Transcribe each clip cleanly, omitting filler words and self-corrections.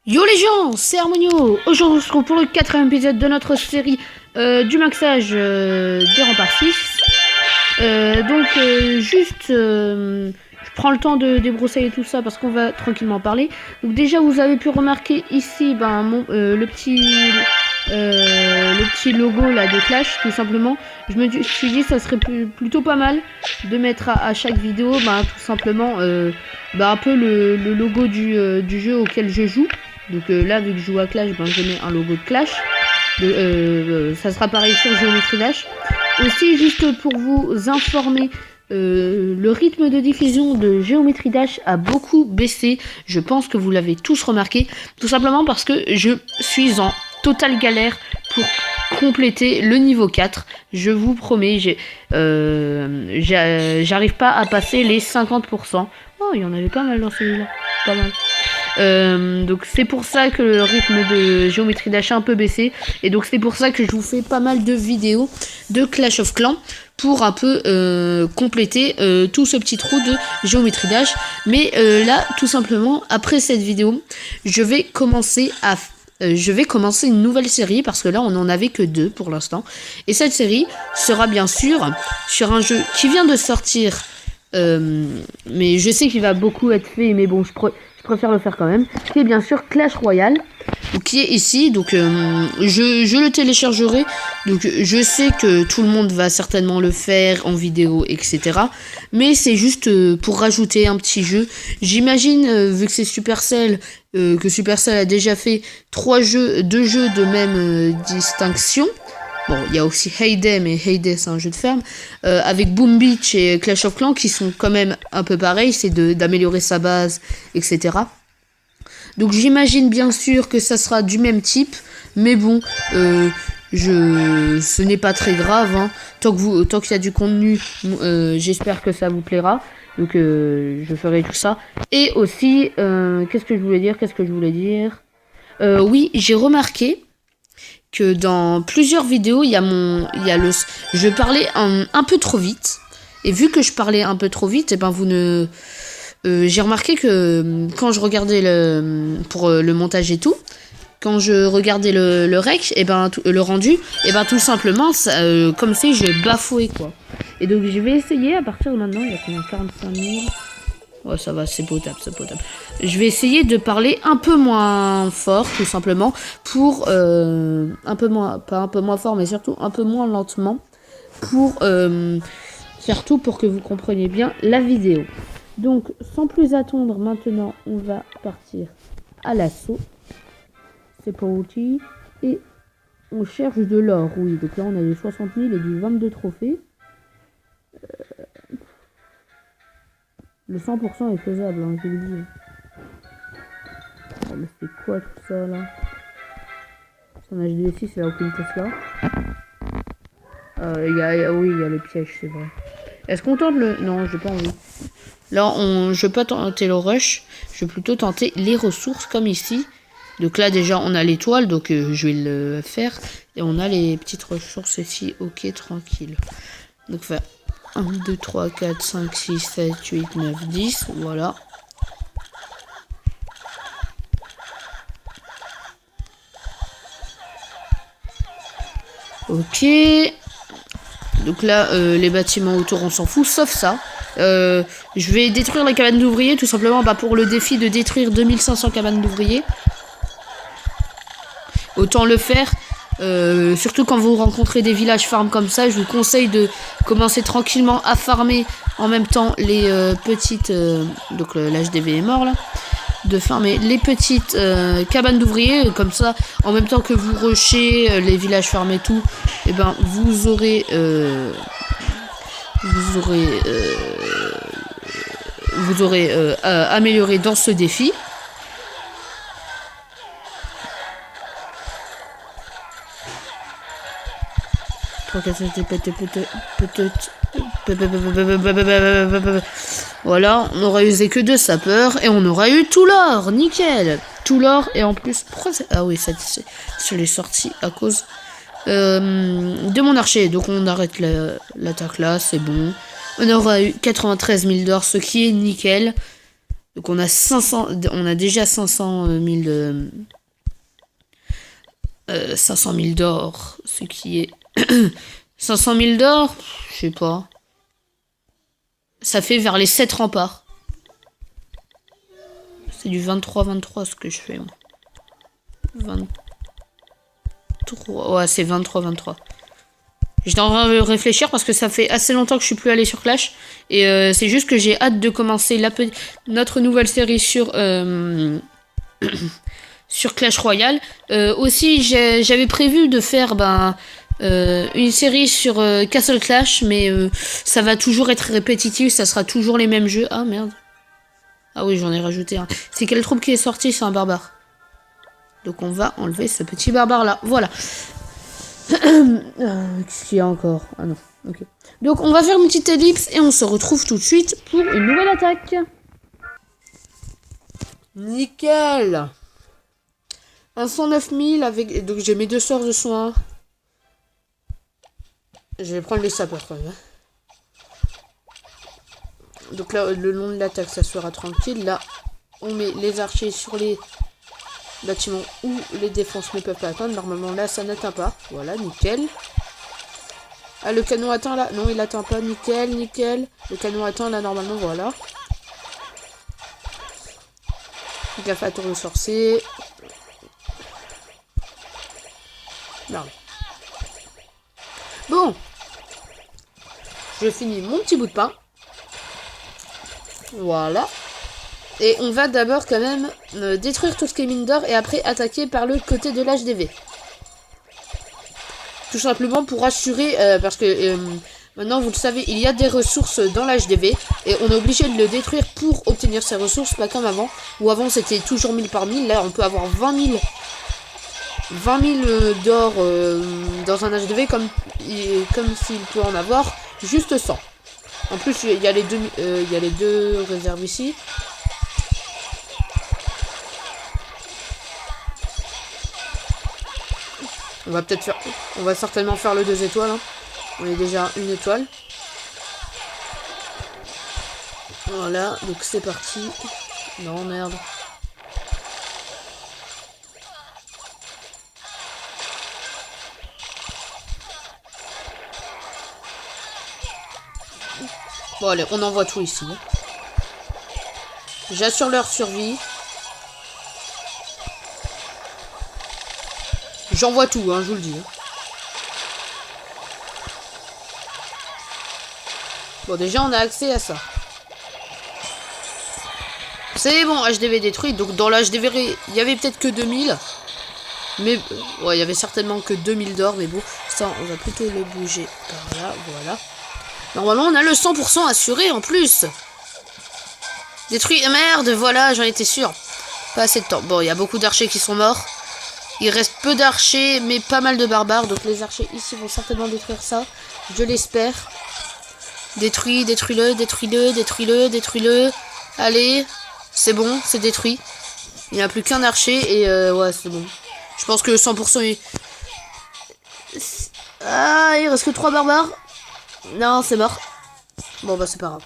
Yo les gens, c'est Harmonio. Aujourd'hui on se retrouve pour le 4e épisode de notre série du maxage des remparts 6. Je prends le temps de débroussailler tout ça parce qu'on va tranquillement parler. Donc déjà vous avez pu remarquer ici le petit logo là de Clash, tout simplement. Je me suis dit ça serait plutôt pas mal de mettre à chaque vidéo tout simplement un peu le logo du jeu auquel je joue. Donc là, vu que je joue à Clash, je mets un logo de Clash. Ça sera pareil sur Geometry Dash. Aussi, juste pour vous informer, le rythme de diffusion de Geometry Dash a beaucoup baissé. Je pense que vous l'avez tous remarqué. Tout simplement parce que je suis en totale galère pour compléter le niveau 4. Je vous promets, j'arrive pas à passer les 50%. Oh, il y en avait pas mal dans celui-là. Pas mal. Donc c'est pour ça que le rythme de Geometry Dash a un peu baissé. Et donc c'est pour ça que je vous fais pas mal de vidéos de Clash of Clans pour un peu compléter tout ce petit trou de Geometry Dash. Mais là, tout simplement, après cette vidéo, je vais commencer une nouvelle série parce que là on en avait que 2 pour l'instant. Et cette série sera bien sûr sur un jeu qui vient de sortir, mais je sais qu'il va beaucoup être fait, mais bon, je préfère le faire quand même, qui est bien sûr Clash Royale, qui est ici. Donc je le téléchargerai, donc je sais que tout le monde va certainement le faire en vidéo, etc. Mais c'est juste pour rajouter un petit jeu. J'imagine, vu que c'est Supercell, que Supercell a déjà fait 2 jeux de même distinction. Bon, il y a aussi Heyday, mais Heyday c'est un jeu de ferme, avec Boom Beach et Clash of Clans qui sont quand même un peu pareils, c'est d'améliorer sa base, etc. Donc j'imagine bien sûr que ça sera du même type, mais bon, ce n'est pas très grave, hein. Tant qu'il y a du contenu, j'espère que ça vous plaira. Donc je ferai tout ça. Et aussi, qu'est-ce que je voulais dire oui, j'ai remarqué que dans plusieurs vidéos, je parlais un peu trop vite. Et vu que je parlais un peu trop vite, j'ai remarqué que quand je regardais pour le montage et tout, quand je regardais le rec, le rendu, tout simplement, comme si je bafouais, quoi. Et donc je vais essayer à partir de maintenant, il y a combien, 45 000. Ouais, ça va, c'est potable. Je vais essayer de parler un peu moins fort, tout simplement, pour pas un peu moins fort, mais surtout un peu moins lentement, pour faire tout pour que vous compreniez bien la vidéo. Donc, sans plus attendre, maintenant, on va partir à l'assaut. C'est pour outil. Et on cherche de l'or, oui. Donc là, on a les 60 000 et du 22 trophées. Le 100% est faisable, hein, je vous le dis. Oh, mais c'est quoi tout ça, là? Son HD6, il a aucune Tesla. Oui, il y a le piège, c'est vrai. Est-ce qu'on tente le... Non, j'ai pas envie. Là, je vais pas tenter le rush. Je vais plutôt tenter les ressources, comme ici. Donc là, déjà, on a l'étoile, donc je vais le faire. Et on a les petites ressources ici. Ok, tranquille. Donc, 1, 2, 3, 4, 5, 6, 7, 8, 9, 10, voilà. Ok. Donc là, les bâtiments autour, on s'en fout, sauf ça. Je vais détruire la cabane d'ouvriers, tout simplement pour le défi de détruire 2500 cabanes d'ouvriers. Autant le faire. Surtout quand vous rencontrez des villages farm comme ça, je vous conseille de commencer tranquillement à farmer en même temps les petites... donc l'HDV est mort là. De farmer les petites cabanes d'ouvriers, comme ça, en même temps que vous rushez les villages farm et tout, vous aurez amélioré dans ce défi. Voilà, on aura usé que 2 sapeurs et on aura eu tout l'or, nickel. Tout l'or et en plus, pourquoi ah oui, je l'ai sorti à cause de mon archer. Donc on arrête l'attaque là, c'est bon. On aura eu 93 000 d'or, ce qui est nickel. Donc on a 500, on a déjà 500 000 d'or, ce qui est 500 000 d'or, je sais pas. Ça fait vers les 7 remparts. C'est du 23-23 ce que je fais. 23, ouais, c'est 23-23. J'étais en train de réfléchir parce que ça fait assez longtemps que je suis plus allé sur Clash. Et c'est juste que j'ai hâte de commencer notre nouvelle série sur, sur Clash Royale. Aussi, j'avais prévu de faire une série sur Castle Clash. Mais ça va toujours être répétitif. Ça sera toujours les mêmes jeux. Ah merde. Ah oui, j'en ai rajouté un. C'est quelle troupe qui est sortie? C'est un barbare. Donc on va enlever ce petit barbare là. Voilà. Qu'est-ce qu'il y a encore? Ah non, ok. Donc on va faire une petite ellipse et on se retrouve tout de suite pour une nouvelle attaque. Nickel. Un 109 000 avec... Donc j'ai mes 2 sorts de soins. Je vais prendre les sapeurs quand même. Donc là, le long de l'attaque, ça sera tranquille. Là, on met les archers sur les bâtiments où les défenses ne peuvent pas atteindre. Normalement, là, ça n'atteint pas. Voilà, nickel. Ah, le canon atteint là. Non, il atteint pas. Nickel, nickel. Le canon atteint là, normalement, voilà. Gaffe à tour de sorcier. Non. Bon. Je finis mon petit bout de pain. Voilà. Et on va d'abord quand même détruire tout ce qui est mine d'or et après attaquer par le côté de l'HDV. Tout simplement pour assurer, parce que maintenant vous le savez, il y a des ressources dans l'HDV et on est obligé de le détruire pour obtenir ces ressources, pas comme avant, où avant c'était toujours 1000 par 1000, là on peut avoir 20 000 d'or dans un HDV comme s'il peut en avoir juste 100. En plus il y a les deux réserves ici. On va certainement faire le 2 étoiles. Hein. On est déjà à 1 étoile. Voilà, donc c'est parti. Non, merde. Bon, allez, on envoie tout ici. J'assure leur survie. J'envoie tout, hein, je vous le dis. Hein. Bon, déjà, on a accès à ça. C'est bon, HDV détruit. Donc, dans l'HDV, il y avait peut-être que 2000. Mais, ouais, il y avait certainement que 2000 d'or. Mais bon, ça, on va plutôt le bouger par là. Voilà. Normalement, on a le 100% assuré en plus. Détruit. Merde, voilà, j'en étais sûr. Pas assez de temps. Bon, il y a beaucoup d'archers qui sont morts. Il reste peu d'archers, mais pas mal de barbares. Donc les archers ici vont certainement détruire ça. Je l'espère. Détruis, détruis-le, détruis-le, détruis-le, détruis-le. Allez, c'est bon, c'est détruit. Il n'y a plus qu'un archer et ouais, c'est bon. Je pense que 100% Ah, il reste que 3 barbares. Non, c'est mort. Bon, bah c'est pas grave.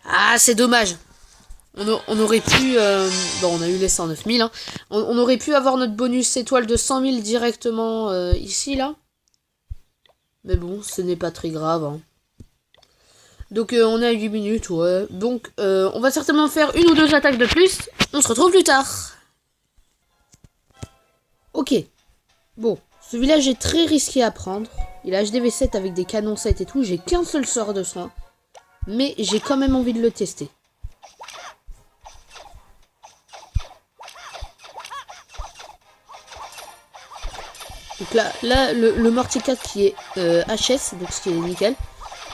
Ah, c'est dommage. On aurait pu... bon, on a eu les 109 000. Hein. On aurait pu avoir notre bonus étoile de 100 000 directement ici, là. Mais bon, ce n'est pas très grave. Hein. Donc, on a 8 minutes, ouais. Donc, on va certainement faire 1 ou 2 attaques de plus. On se retrouve plus tard. Ok. Bon, ce village est très risqué à prendre. Il a HDV 7 avec des canons 7 et tout. J'ai qu'un seul sort de soin. Mais j'ai quand même envie de le tester. Donc là le mortier 4 qui est HS, donc ce qui est nickel.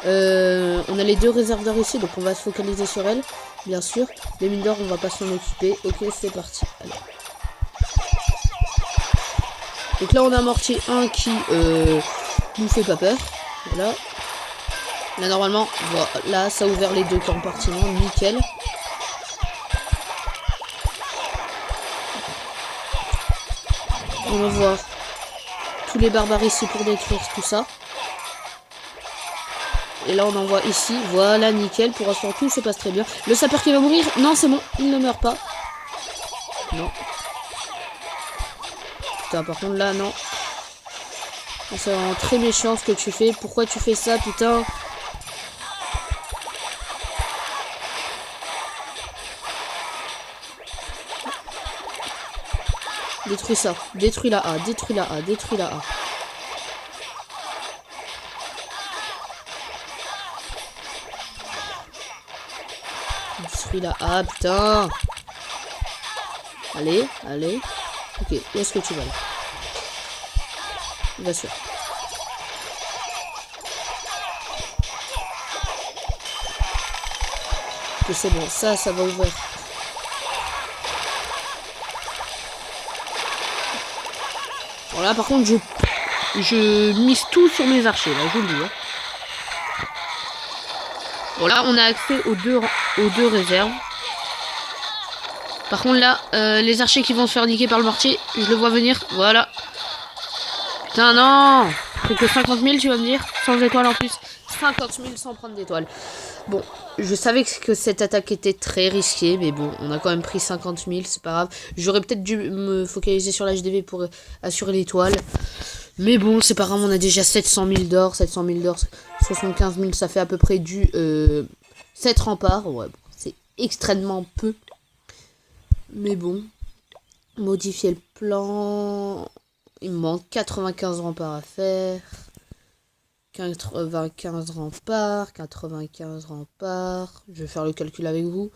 On a les 2 réserves d'or ici, donc on va se focaliser sur elles, bien sûr. Les mines d'or, on va pas s'en occuper. Ok, c'est parti. Allez. Donc là, on a un mortier 1 qui nous fait pas peur. Voilà. Là, normalement, voilà, ça a ouvert les 2 compartiments, nickel. On va voir tous les barbares ici pour détruire tout ça. Et là, on envoie ici. Voilà, nickel. Pour l'instant, tout se passe très bien. Le sapeur qui va mourir. Non, c'est bon. Il ne meurt pas. Non. Putain, par contre, là, non. C'est vraiment très méchant ce que tu fais. Pourquoi tu fais ça, putain? Détruis ça. Détruis la A. Détruis la A. Détruis la A. Détruis la A, putain. Allez, allez. Ok, où est-ce que tu vas là? Bien sûr. Ok, c'est bon. Ça va ouvrir. Voilà, par contre, je mise tout sur mes archers, là, je vous le dis. Hein. Voilà, on a accès aux deux réserves. Par contre, là, les archers qui vont se faire niquer par le mortier, je le vois venir. Voilà. Putain, non! C'est que 50 000, tu vas me dire? Sans étoiles en plus. 50 000 sans prendre d'étoiles. Bon, je savais que cette attaque était très risquée, mais bon, on a quand même pris 50 000, c'est pas grave. J'aurais peut-être dû me focaliser sur l'HDV pour assurer l'étoile. Mais bon, c'est pas grave, on a déjà 700 000 d'or. 700 000 d'or, 75 000, ça fait à peu près du 7 remparts. Ouais, bon, c'est extrêmement peu. Mais bon, modifier le plan. Il me manque 95 remparts à faire. 95 remparts, 95 remparts. Je vais faire le calcul avec vous.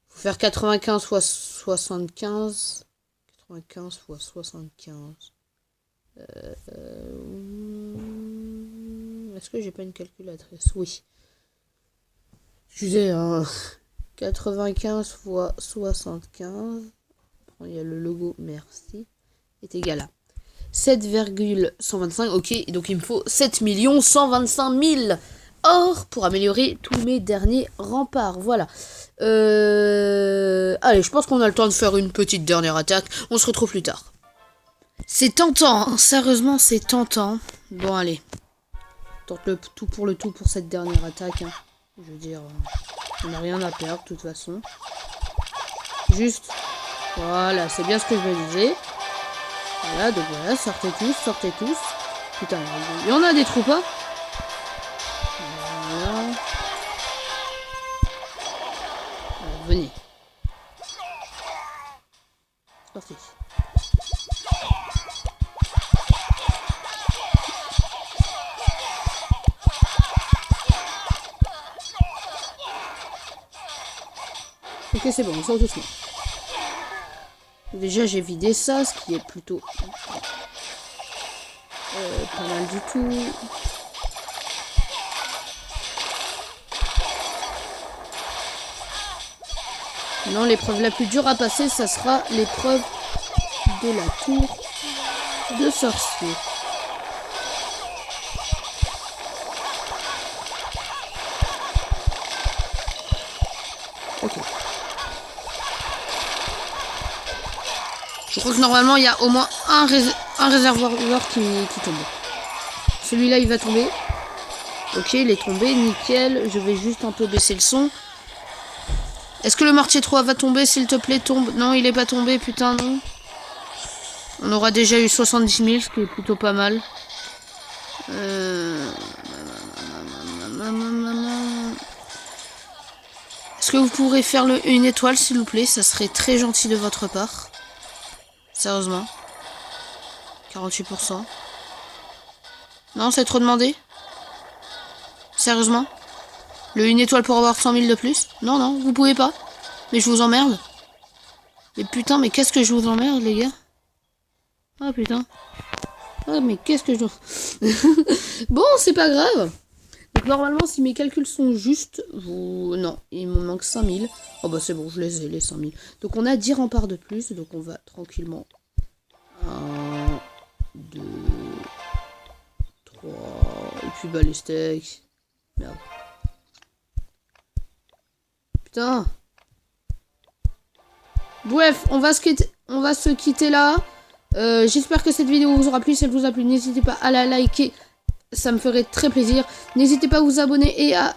Faut faire 95 fois 75. 95 fois 75. Est-ce que j'ai pas une calculatrice? Oui. Je disais 95 fois 75. Il y a le logo, merci. Est égal à 7,125. Ok, donc il me faut 7 125 000 or pour améliorer tous mes derniers remparts. Voilà. Allez, je pense qu'on a le temps de faire une petite dernière attaque. On se retrouve plus tard. C'est tentant, hein. Sérieusement, c'est tentant. Bon, allez. Tente le tout pour cette dernière attaque. Hein. Je veux dire, on n'a rien à perdre de toute façon. Juste, voilà, c'est bien ce que je me disais. Voilà, donc voilà, sortez tous. Putain, il y en a des troupes, hein. Voilà. Venez. C'est parti. Ok, c'est bon, on sort doucement. Déjà, j'ai vidé ça, ce qui est plutôt pas mal du tout. Non, l'épreuve la plus dure à passer, ça sera l'épreuve de la tour de sorcier. Ok. Je crois que normalement, il y a au moins un réservoir qui tombe. Celui-là, il va tomber. Ok, il est tombé, nickel. Je vais juste un peu baisser le son. Est-ce que le mortier 3 va tomber, s'il te plaît, tombe? Non, il est pas tombé, putain, non. On aura déjà eu 70 000, ce qui est plutôt pas mal. Est-ce que vous pourrez faire une étoile, s'il vous plaît? Ça serait très gentil de votre part. Sérieusement. 48%. Non, c'est trop demandé. Sérieusement. Une étoile pour avoir 100 000 de plus? Non, non, vous pouvez pas. Mais je vous emmerde. Mais putain, mais qu'est-ce que je vous emmerde, les gars? Ah, putain. Ah, mais qu'est-ce que je... Bon, c'est pas grave. Donc, normalement, si mes calculs sont justes, non, il me manque 5 000. Oh, bah, c'est bon, je les ai, les 100 000. Donc, on a 10 remparts de plus. Donc, on va tranquillement... 1, 2, 3... Et puis, bah, les steaks. Merde. Putain. Bref, on va se quitter là. J'espère que cette vidéo vous aura plu. Si elle vous a plu, n'hésitez pas à la liker. ça me ferait très plaisir. N'hésitez pas à vous abonner et à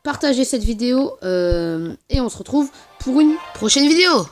partager cette vidéo. Et on se retrouve pour une prochaine vidéo.